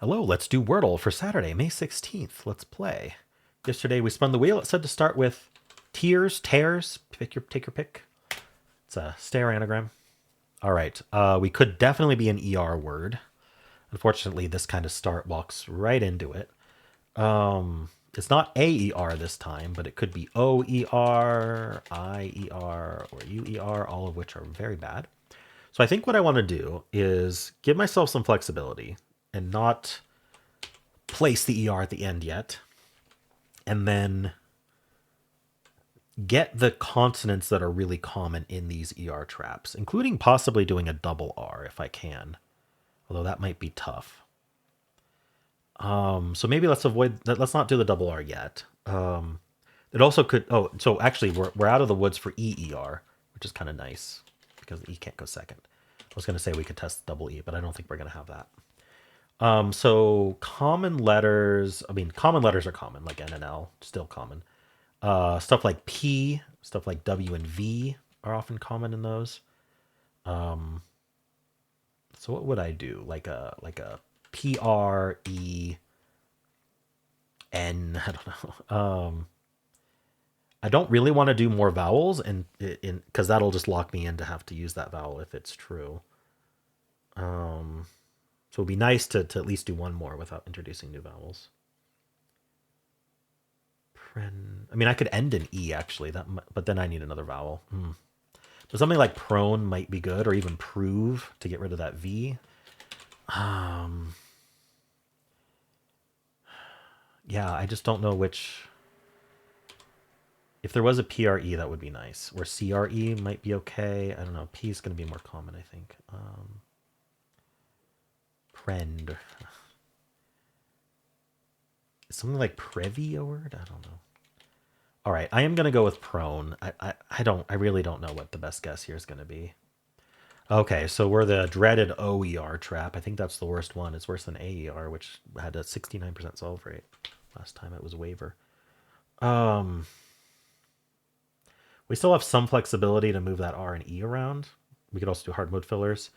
Hello, let's do Wordle for Saturday, May 16th. Let's play. Yesterday we spun the wheel. It said to start with tears, tears. Take your pick. It's a stare anagram. All right. We could definitely be an ER word. Unfortunately, this kind of start walks right into it. It's not AER this time, but it could be OER, IER, or UER, all of which are very bad. So I think what I want to do is give myself some flexibility and not place the ER at the end yet, and then get the consonants that are really common in these ER traps, including possibly doing a double R if I can, although that might be tough. So maybe let's avoid that. Let's not do the double R yet. It also could. Oh, so actually, we're out of the woods for EER, which is kind of nice because the E can't go second. I was going to say we could test double E, but I don't think we're going to have that. So common letters. I mean, common letters are common, like N and L, still common. Stuff like P, stuff like W and V are often common in those. So what would I do? Like a P R E N. I don't know. I don't really want to do more vowels, and in because that'll just lock me in to have to use that vowel if it's true. So it'd be nice to at least do one more without introducing new vowels. I mean, I could end in E actually, but then I need another vowel. But something like prone might be good, or even prove to get rid of that V. Yeah, I just don't know which. If there was a PRE, that would be nice. Or CRE might be okay. I don't know. P is going to be more common, I think. Prend. Is something like privy a word? I don't know. All right, I am going to go with prone. I really don't know what the best guess here is going to be. Okay, so we're the dreaded OER trap. I think that's the worst one. It's worse than AER, which had a 69% solve rate. Last time it was a waiver. We still have some flexibility to move that R and E around. We could also do hard mode fillers.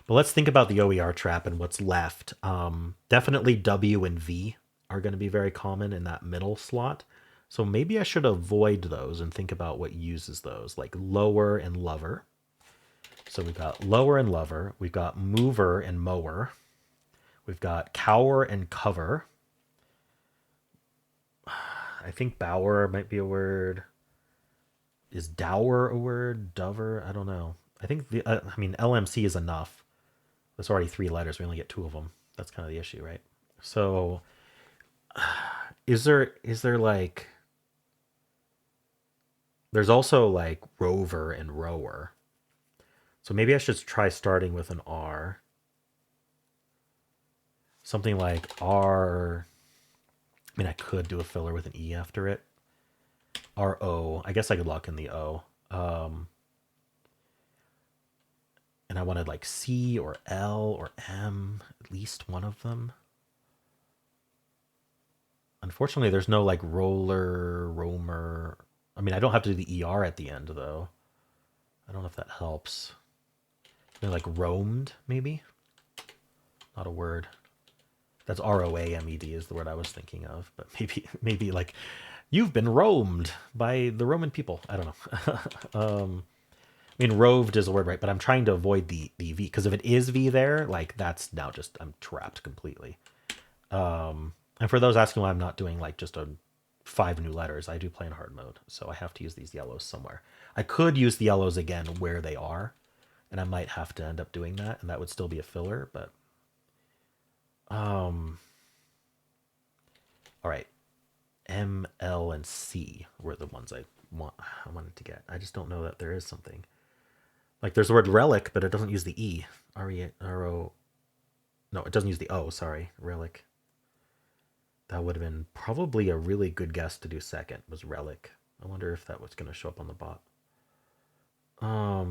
But let's think about the OER trap and what's left. Definitely W and V are going to be very common in that middle slot. So maybe I should avoid those and think about what uses those, like lower and lover. So we've got lower and lover. We've got mover and mower. We've got cower and cover. I think bower might be a word. Is dower a word? Dover? I don't know. I think I mean LMC is enough. There's already 3 letters. We only get 2 of them. That's kind of the issue, right? So is there like there's also like rover and rower. So maybe I should try starting with an R. Something like R. I mean, I could do a filler with an E after it. RO. I guess I could lock in the O. And I wanted like C or L or M, at least one of them. Unfortunately, there's no like roller, roamer. I mean, I don't have to do the ER at the end, though. I don't know if that helps. Like roamed, maybe? Not a word. That's ROAMED is the word I was thinking of. But maybe like, you've been roamed by the Roman people. I don't know. I mean, roved is a word, right? But I'm trying to avoid the V, because if it is V there, like that's now just, I'm trapped completely. And for those asking why I'm not doing like just 5 new letters, I do play in hard mode, so I have to use these yellows somewhere. I could use the yellows again where they are, and I might have to end up doing that, and that would still be a filler, but all right. M, L, and C were the ones I wanted to get. I just don't know that there is something. Like there's the word relic, but it doesn't use the E. R-E-R-O. No, it doesn't use the O, sorry. Relic. That would have been probably a really good guess to do second, was relic. I wonder if that was going to show up on the bot. I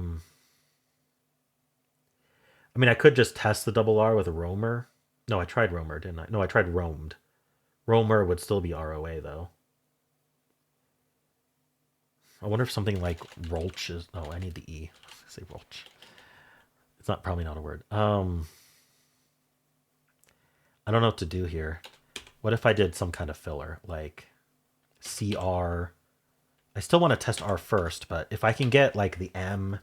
mean, I could just test the double R with a roamer. No, I tried roamer, didn't I? No, I tried roamed. Roamer would still be ROA, though. I wonder if something like Rolch is... Oh, I need the E. I say Rolch. It's probably not a word. I don't know what to do here. What if I did some kind of filler, like CR? I still want to test R first, but if I can get like the M,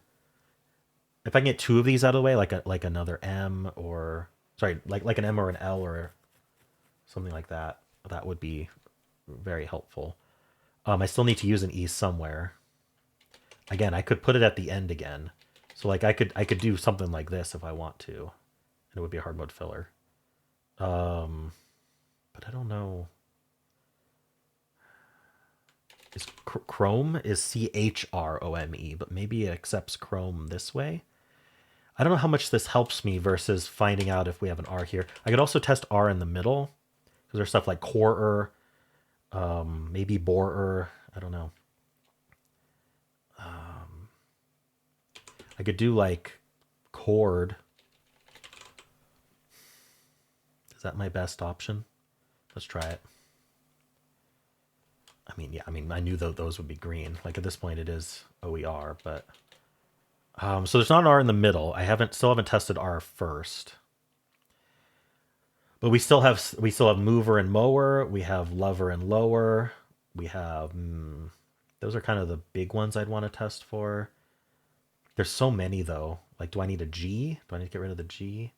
if I can get two of these out of the way, like another M or sorry, like an M or an L or something like that, that would be very helpful. I still need to use an E somewhere. Again, I could put it at the end again. So like I could do something like this if I want to, and it would be a hard mode filler. But I don't know. Is Chrome is CHROME, but maybe it accepts Chrome this way. I don't know how much this helps me versus finding out if we have an R here. I could also test R in the middle because there's stuff like core, maybe bore. I don't know. I could do like chord. Is that my best option? Let's try it. I mean, yeah, I mean, I knew those would be green. Like at this point, it is OER, but so there's not an R in the middle. Still haven't tested R first, but we still have mover and mower. We have lover and lower. We have those are kind of the big ones I'd want to test for. There's so many though. Like, do I need a G? Do I need to get rid of the G?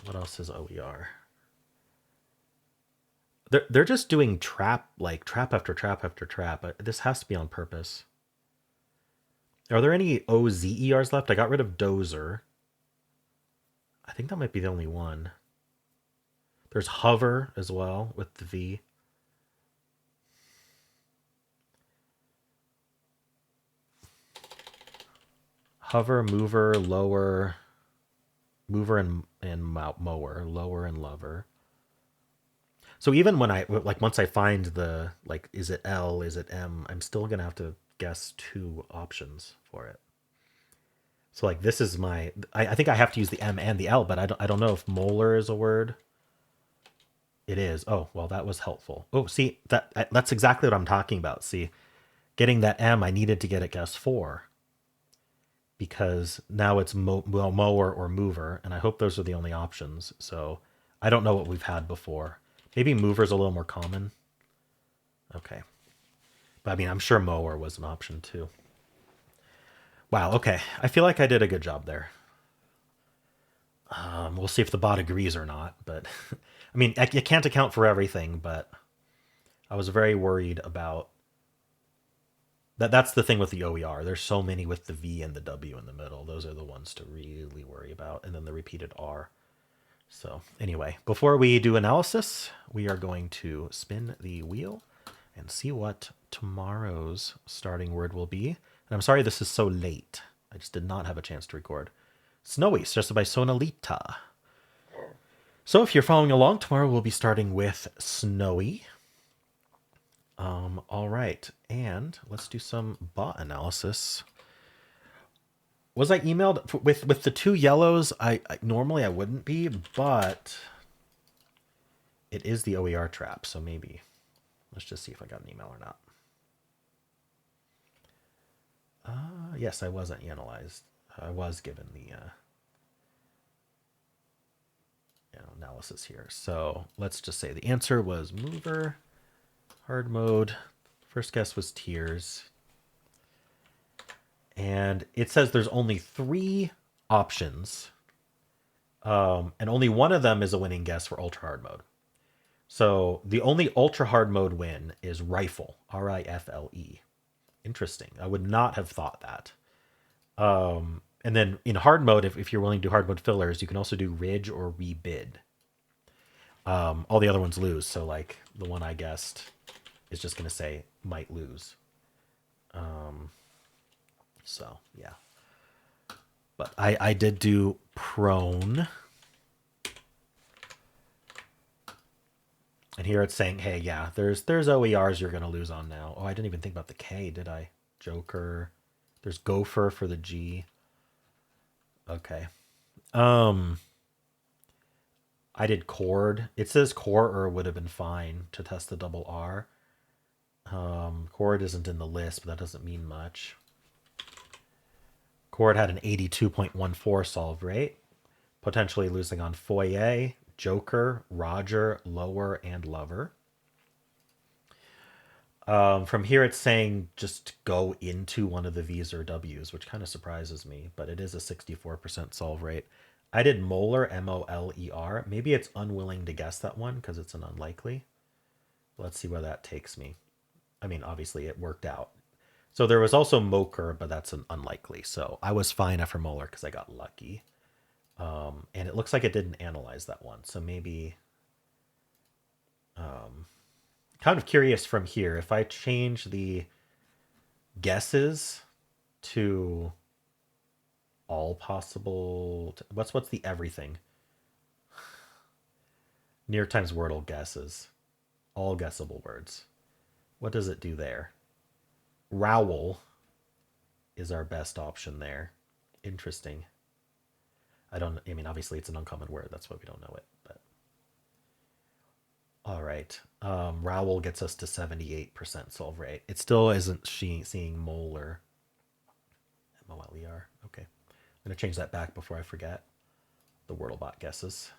What else is OER? They're just doing trap, like trap after trap after trap. This has to be on purpose. Are there any OZERs left? I got rid of dozer. I think that might be the only one. There's hover as well with the V. Hover, mover, lower, mover and mower, lower and lover. So even when I like once I find the like, is it L, is it M, I'm still gonna have to guess two options for it. So like this is my I think I have to use the M and the L, but I don't know if molar is a word. It is. Oh, well, that was helpful. Oh, see, that's exactly what I'm talking about. See, getting that M, I needed to get it guess four because now it's mower or mover, and I hope those are the only options. So I don't know what we've had before. Maybe mover's a little more common. Okay. But I mean, I'm sure mower was an option too. Wow, okay. I feel like I did a good job there. We'll see if the bot agrees or not, but I mean, you can't account for everything, but I was very worried about that. That's the thing with the OER. There's so many with the V and the W in the middle. Those are the ones to really worry about. And then the repeated R. So anyway, before we do analysis, we are going to spin the wheel and see what tomorrow's starting word will be. And I'm sorry this is so late. I just did not have a chance to record. Snowy, suggested by Sonalita. So if you're following along, tomorrow we'll be starting with Snowy. All right, and let's do some bot analysis. Was I emailed with the two yellows? I normally I wouldn't be, but it is the OER trap, so maybe. Let's just see if I got an email or not. Yes, I was analyzed. I was given the analysis here. So let's just say the answer was mover, hard mode. First guess was tears. And it says there's only three options. And only one of them is a winning guess for ultra hard mode. So the only ultra hard mode win is rifle, RIFLE. Interesting. I would not have thought that. And then in hard mode, if you're willing to do hard mode fillers, you can also do ridge or rebid. All the other ones lose. So like the one I guessed is just going to say might lose. So yeah. But I did do prone. And here it's saying, hey, yeah, there's OERs you're going to lose on now. Oh, I didn't even think about the K, did I? Joker. There's gopher for the G. Okay. I did chord. It says core would have been fine to test the double R. Chord isn't in the list, but that doesn't mean much. Chord had an 82.14 solve rate, potentially losing on foyer. Joker, Roger, Lower, and Lover. From here, it's saying just go into one of the V's or W's, which kind of surprises me, but it is a 64% solve rate. I did molar, Moler. Maybe it's unwilling to guess that one because it's an unlikely. Let's see where that takes me. I mean, obviously it worked out. So there was also Moker, but that's an unlikely. So I was fine after molar because I got lucky. And it looks like it didn't analyze that one. So maybe kind of curious from here. If I change the guesses to all possible, what's the everything? Near times Wordle guesses. All guessable words. What does it do there? Rowel is our best option there. Interesting. I mean, obviously it's an uncommon word. That's why we don't know it. But all right. Rowel gets us to 78% solve rate. It still isn't seeing molar. Moler. Okay. I'm going to change that back before I forget the Wordlebot guesses.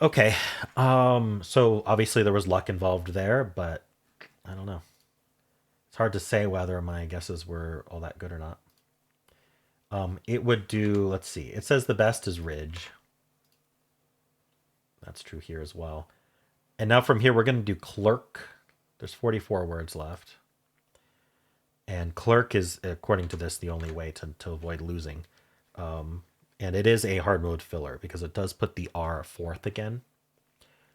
Okay. So obviously there was luck involved there, but I don't know. It's hard to say whether my guesses were all that good or not. It would do, let's see. It says the best is Ridge. That's true here as well. And now from here, we're going to do clerk. There's 44 words left. And clerk is, according to this, the only way to avoid losing. And it is a hard mode filler because it does put the R fourth again.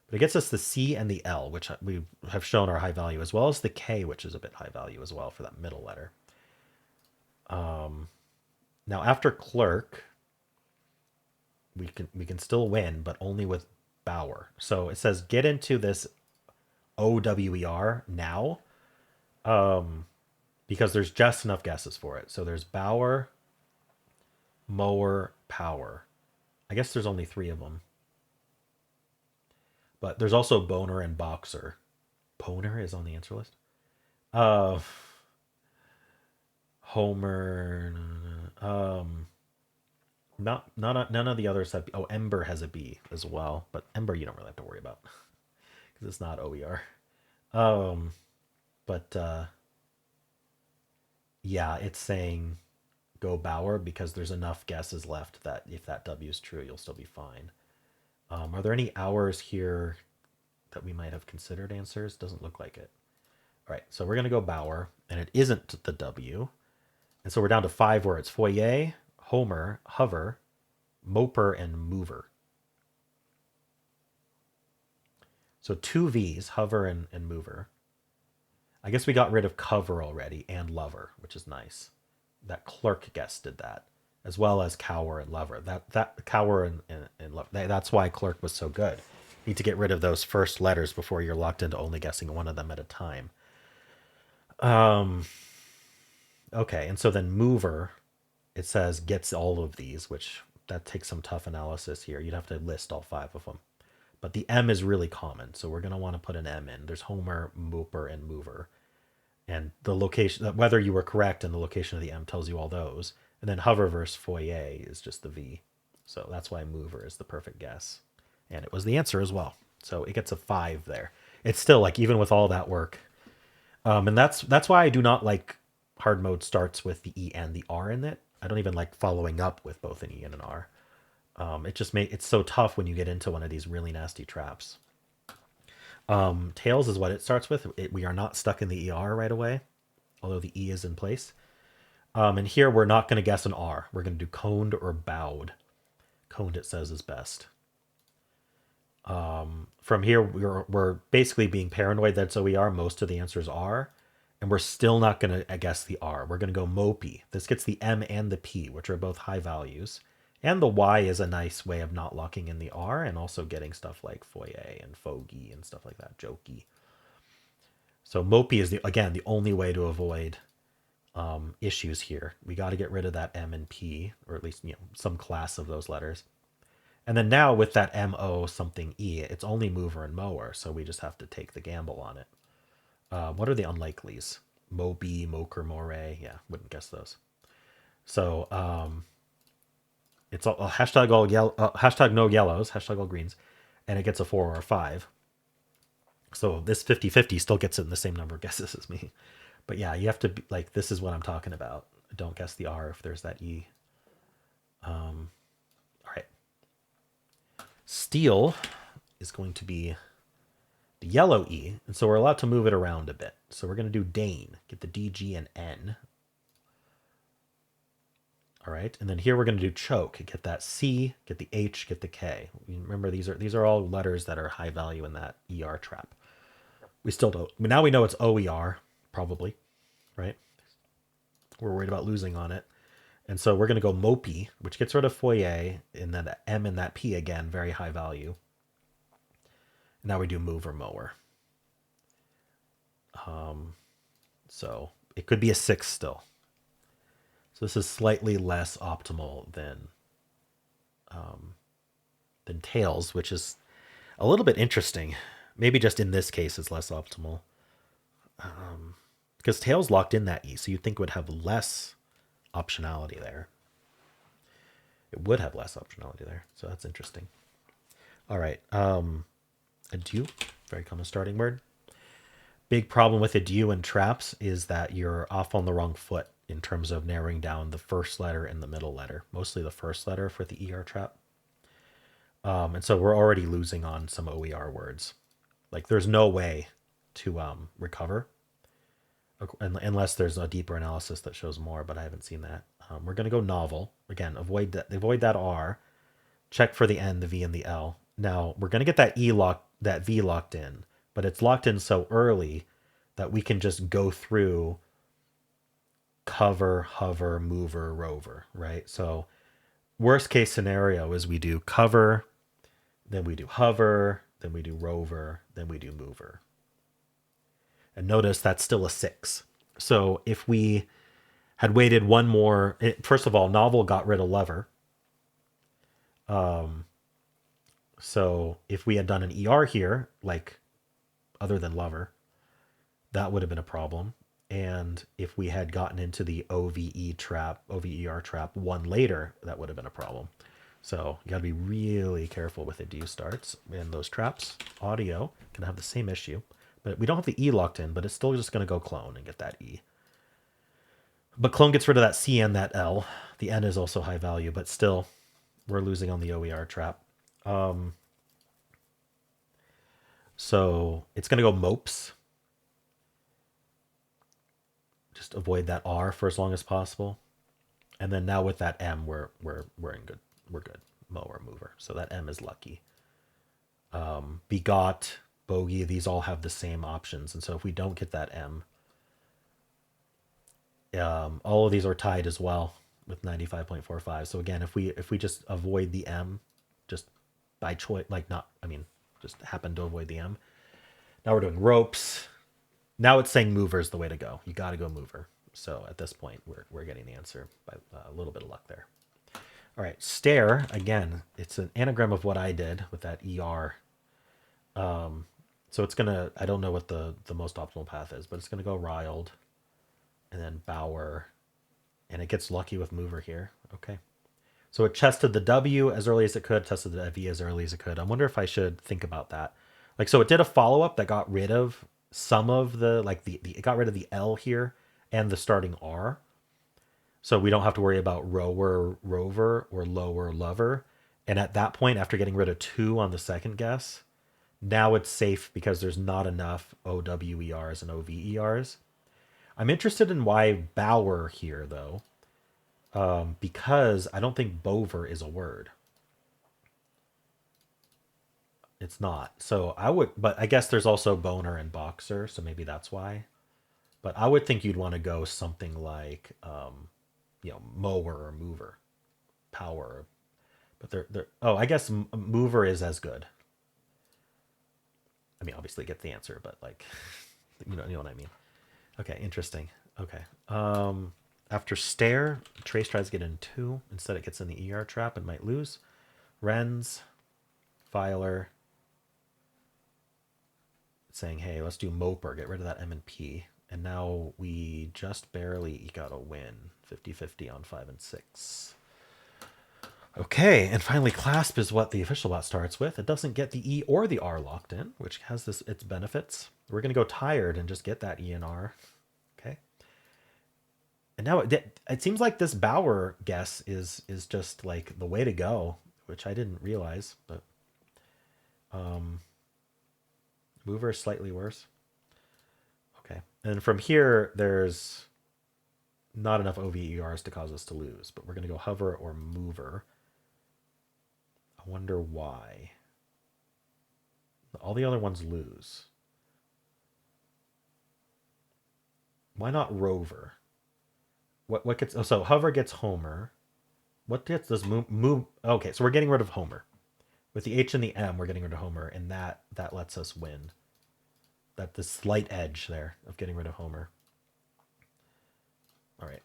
But it gets us the C and the L, which we have shown are high value, as well as the K, which is a bit high value as well for that middle letter. Now after clerk, we can still win, but only with Bower. So it says get into this OWER now, because there's just enough guesses for it. So there's Bower, Mower, Power. I guess there's only 3 of them. But there's also Boner and Boxer. Boner is on the answer list. Homer. None of the others have. Oh, Ember has a B as well, but Ember you don't really have to worry about because it's not OER. But yeah, it's saying go Bower because there's enough guesses left that if that W is true, you'll still be fine. Are there any hours here that we might have considered answers? Doesn't look like it. All right, so we're going to go Bower, and it isn't the W. And so we're down to 5 words. Foyer, Homer, Hover, Moper, and Mover. So 2 V's, Hover and Mover. I guess we got rid of Cover already and Lover, which is nice. That clerk guess did that, as well as Cower and Lover. That Cower and Lover. That's why clerk was so good. You need to get rid of those first letters before you're locked into only guessing one of them at a time. Okay, and so then mover, it says gets all of these, which that takes some tough analysis here. You'd have to list all 5 of them. But the M is really common, so we're going to want to put an M in. There's Homer, Mooper, and Mover. And the location, whether you were correct and the location of the M tells you all those. And then hover versus foyer is just the V. So that's why mover is the perfect guess. And it was the answer as well. So it gets a 5 there. It's still like, even with all that work. And that's why I do not like hard mode starts with the E and the R in it. I don't even like following up with both an E and an R. It's so tough when you get into one of these really nasty traps. Tails is what it starts with. We are not stuck in the ER right away, although the E is in place. And here we're not going to guess an R. We're going to do coned or bowed. Coned, it says, is best. From here, we're basically being paranoid that's OER. Most of the answers are. And we're still not going to guess the R. We're going to go mopey. This gets the M and the P, which are both high values. And the Y is a nice way of not locking in the R and also getting stuff like foyer and fogey and stuff like that, jokey. So mopey is, again, the only way to avoid issues here. We got to get rid of that M and P, or at least some class of those letters. And then now with that MO something E, it's only mover and mower, so we just have to take the gamble on it. What are the unlikelies? Moby, Moker, Moray. Yeah, wouldn't guess those. So It's all hashtag all yellow, hashtag no yellows, hashtag all greens, and it gets a 4 or a 5. So this 50-50 still gets it in the same number of guesses as me. But yeah, you have to be like, this is what I'm talking about. Don't guess the R if there's that E. All right. Steel is going to be the yellow E, and so we're allowed to move it around a bit. So we're going to do Dane, get the D, G, and N. All right, and then here we're going to do choke, get that C, get the H, get the K. Remember, these are all letters that are high value in that ER trap. We still don't. Now we know it's OER, probably, right? We're worried about losing on it. And so we're going to go Mopey, which gets rid of foyer, and then the M and that P again, very high value. Now we do move or mower. So it could be a 6 still. So this is slightly less optimal than tails, which is a little bit interesting. Maybe just in this case it's less optimal. Because tails locked in that E, so you'd think it would have less optionality there. It would have less optionality there, so that's interesting. All right, adieu, very common starting word. Big problem with adieu and traps is that you're off on the wrong foot in terms of narrowing down the first letter and the middle letter, mostly the first letter for the ER trap. And so we're already losing on some OER words. Like there's no way to recover unless there's a deeper analysis that shows more, but I haven't seen that. We're going to go novel. Again, avoid that R. Check for the N, the V, and the L. Now, we're going to get that that V locked in, but it's locked in so early that we can just go through cover, hover, mover, rover, right? So worst case scenario is we do cover, then we do hover, then we do rover, then we do mover. And notice that's still a 6. So if we had waited one more, first of all, novel got rid of lever. So if we had done an ER here, like other than lover, that would have been a problem. And if we had gotten into the OVER trap one later, that would have been a problem. So you got to be really careful with adieu starts and those traps. Audio can have the same issue, but we don't have the E locked in, but it's still just going to go clone and get that E. But clone gets rid of that C and that L. The N is also high value, but still we're losing on the OER trap. So it's going to go mopes. Just avoid that R for as long as possible. And then now with that M, we're in good. We're good. Mower, mover. So that M is lucky. Begot, bogey, these all have the same options. And so if we don't get that M, all of these are tied as well with 95.45. So again, if we just avoid the M, just by choice, just happen to avoid the M. Now we're doing ropes. Now it's saying mover is the way to go. You got to go mover. So at this point, we're getting the answer by a little bit of luck there. All right, stare, again, it's an anagram of what I did with that ER. So it's going to, I don't know what the most optimal path is, but it's going to go riled and then Bower, and it gets lucky with mover here. Okay. So it tested the W as early as it could, tested the V as early as it could. I wonder if I should think about that. Like, so it did a follow-up that got rid of some of the, like it got rid of the L here and the starting R. So we don't have to worry about rower, rover, or lower, lover. And at that point, after getting rid of 2 on the second guess, now it's safe because there's not enough OWERs and OVERs. I'm interested in why Bower here, though, because I don't think Bover is a word. It's not. So I would, but I guess there's also boner and boxer, so maybe that's why. But I would think you'd want to go something like, mower or mover, power. But they're. Oh, I guess mover is as good. I mean, obviously get the answer, but like, you know what I mean. Okay, interesting. Okay. After stare, Trace tries to get in 2. Instead, it gets in the ER trap and might lose. Rens, Filer, saying, hey, let's do Moper, get rid of that M and P. And now we just barely eke out a win. 50-50 on 5 and 6. Okay, and finally, clasp is what the official bot starts with. It doesn't get the E or the R locked in, which has its benefits. We're going to go tired and just get that E and R. Okay. And now it seems like this Bauer guess is just like the way to go, which I didn't realize, but mover is slightly worse. Okay. And from here, there's not enough OVERs to cause us to lose, but we're going to go hover or mover. I wonder why. All the other ones lose. Why not rover? What gets, oh, so hover gets homer. What gets this move? Okay, so we're getting rid of homer. With the H and the M, we're getting rid of homer, and that lets us win. That the slight edge there of getting rid of homer. All right.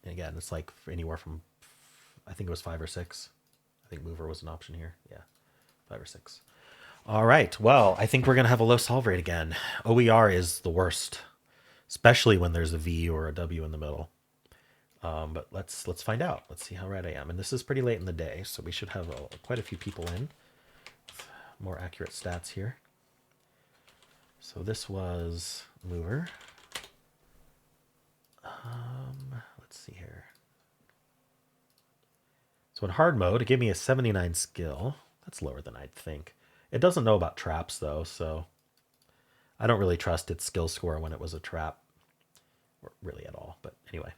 And again, it's like anywhere from, I think it was 5 or 6. I think mover was an option here. Yeah, 5 or 6. All right. Well, I think we're gonna have a low solve rate again. OER is the worst, especially when there's a V or a W in the middle. But let's find out. Let's see how right I am. And this is pretty late in the day, so we should have quite a few people in. More accurate stats here. So this was mover. Let's see here. So in hard mode, it gave me a 79 skill. That's lower than I'd think. It doesn't know about traps though, so I don't really trust its skill score when it was a trap, or really at all. But anyway,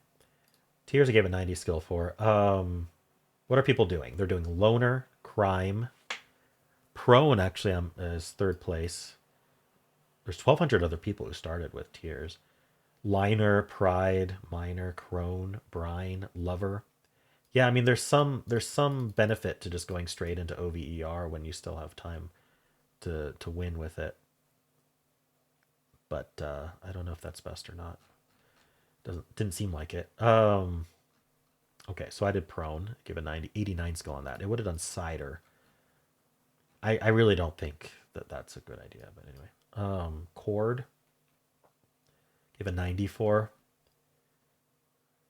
Tears I gave a 90 skill for. What are people doing? They're doing loner, crime, prone. Actually, is third place. There's 1,200 other people who started with Tears. Liner, pride, minor, crone, brine, lover. Yeah, I mean there's some benefit to just going straight into OVER when you still have time to win with it. But I don't know if that's best or not. Didn't seem like it. Okay, so I did prone, give a 89 skill on that. It would have done cider. I really don't think that that's a good idea, but anyway. Chord, give a 94.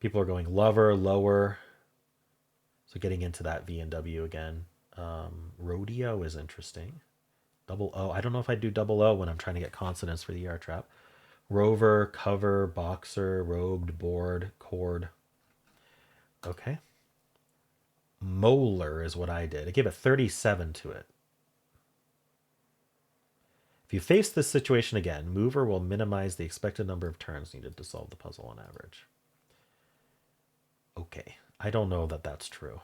People are going lover, lower. So getting into that V and W again. Rodeo is interesting. Double O. I don't know if I do double O when I'm trying to get consonants for the ER trap. Rover, cover, boxer, robed, board, cord. Okay. Molar is what I did. I gave a 37 to it. If you face this situation again, mover will minimize the expected number of turns needed to solve the puzzle on average. Okay. I don't know that that's true.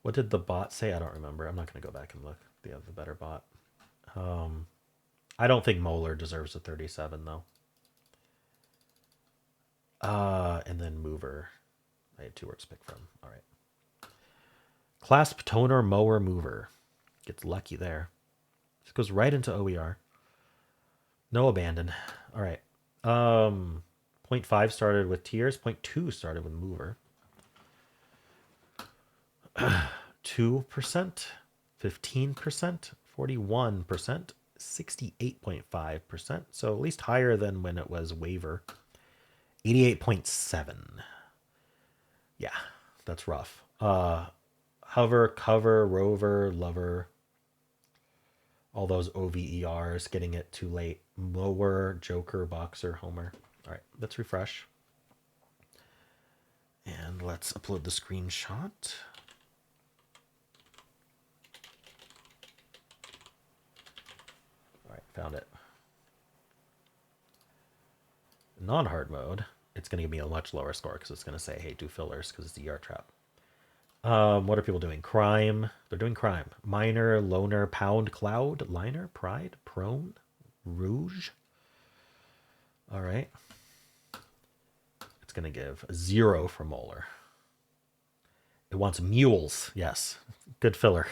What did the bot say? I don't remember. I'm not going to go back and look. They have the better bot. I don't think Molar deserves a 37 though. And then mover. I had 2 words to pick from. All right. Clasp, toner, mower, mover. Gets lucky there. This goes right into OER. No abandon. All right. 0.5 started with Tears. 0.2 started with mover. 2%, 15%, 41%, 68.5%. So at least higher than when it was waiver. 88.7. Yeah, that's rough. Hover, cover, rover, lover. All those OVERs, getting it too late. Mower, joker, boxer, homer. All right, let's refresh. And let's upload the screenshot. All right, found it. Non-hard mode, it's going to give me a much lower score because it's going to say, hey, do fillers because it's the ER trap. What are people doing? Crime. They're doing crime. Minor, loner, pound, cloud, liner, pride, prone, rouge. All right. It's going to give a 0 for molar. It wants mules. Yes. Good filler.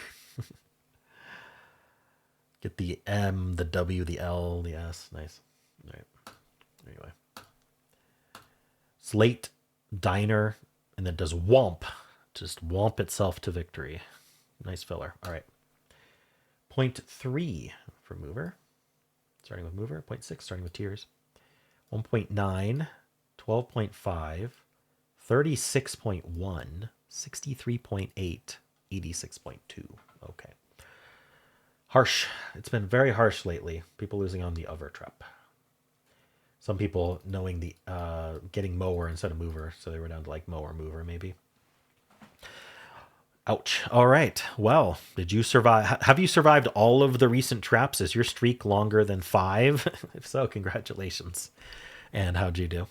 Get the M, the W, the L, the S. Nice. All right. Anyway. Slate, diner, and then does womp. Just womp itself to victory. Nice filler. All right. 0.3 for mover. Starting with mover. 0.6 starting with Tears. 1.9, 12.5, 36.1, 63.8, 86.2. Okay. Harsh. It's been very harsh lately. People losing on the Overtrap. Some people knowing the getting mower instead of mover, so they were down to like mower mover maybe. Ouch. All right. Well, did you survive? Have you survived all of the recent traps? Is your streak longer than 5? If so, congratulations. And how'd you do?